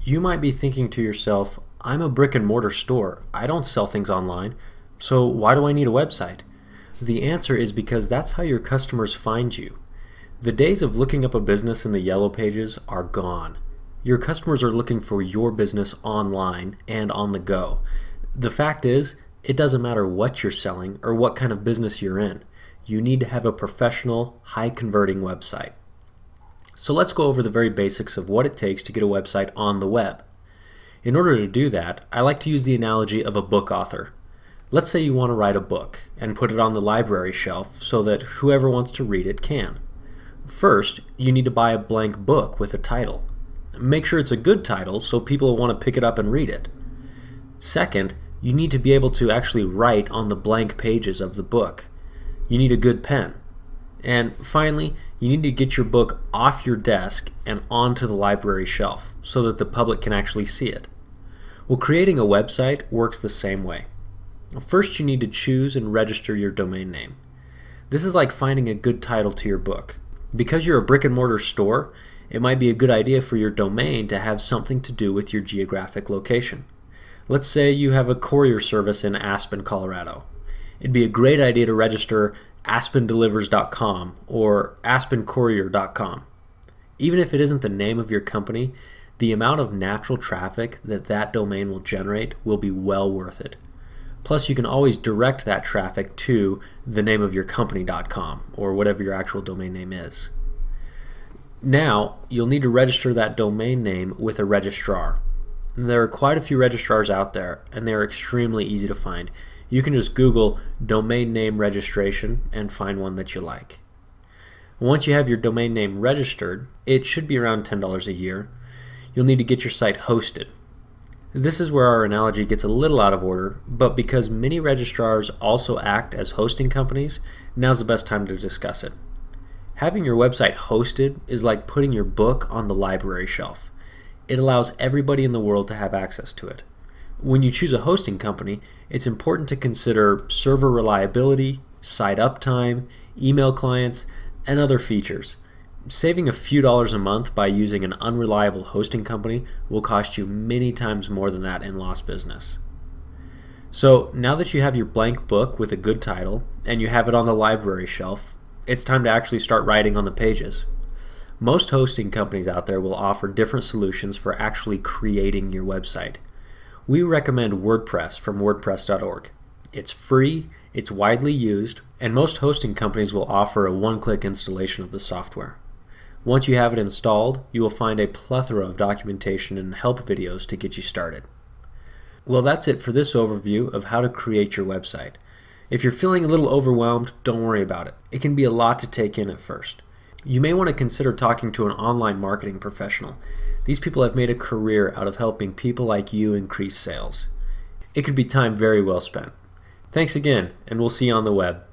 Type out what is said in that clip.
You might be thinking to yourself, I'm a brick and mortar store. I don't sell things online, so why do I need a website? The answer is because that's how your customers find you. The days of looking up a business in the yellow pages are gone. Your customers are looking for your business online and on the go. The fact is, it doesn't matter what you're selling or what kind of business you're in. You need to have a professional, high-converting website. So let's go over the very basics of what it takes to get a website on the web. In order to do that, I like to use the analogy of a book author. Let's say you want to write a book and put it on the library shelf so that whoever wants to read it can. First, you need to buy a blank book with a title. Make sure it's a good title so people will want to pick it up and read it. Second, you need to be able to actually write on the blank pages of the book. You need a good pen. And finally, you need to get your book off your desk and onto the library shelf so that the public can actually see it. Well, creating a website works the same way. First, you need to choose and register your domain name. This is like finding a good title to your book. Because you're a brick and mortar store, it might be a good idea for your domain to have something to do with your geographic location. Let's say you have a courier service in Aspen, Colorado. It'd be a great idea to register aspendelivers.com or aspencourier.com. Even if it isn't the name of your company, the amount of natural traffic that domain will generate will be well worth it. Plus, you can always direct that traffic to the name of your company.com or whatever your actual domain name is. Now, you'll need to register that domain name with a registrar. There are quite a few registrars out there, and they are extremely easy to find. You can just Google domain name registration and find one that you like. Once you have your domain name registered, it should be around $10 a year. You'll need to get your site hosted. This is where our analogy gets a little out of order, but because many registrars also act as hosting companies, now's the best time to discuss it. Having your website hosted is like putting your book on the library shelf. It allows everybody in the world to have access to it. When you choose a hosting company, it's important to consider server reliability, site uptime, email clients, and other features. Saving a few dollars a month by using an unreliable hosting company will cost you many times more than that in lost business. So now that you have your blank book with a good title and you have it on the library shelf, it's time to actually start writing on the pages. Most hosting companies out there will offer different solutions for actually creating your website. We recommend WordPress from WordPress.org. It's free, it's widely used, and most hosting companies will offer a one-click installation of the software. Once you have it installed, you will find a plethora of documentation and help videos to get you started. Well, that's it for this overview of how to create your website. If you're feeling a little overwhelmed, don't worry about it. It can be a lot to take in at first. You may want to consider talking to an online marketing professional. These people have made a career out of helping people like you increase sales. It could be time very well spent. Thanks again, and we'll see you on the web.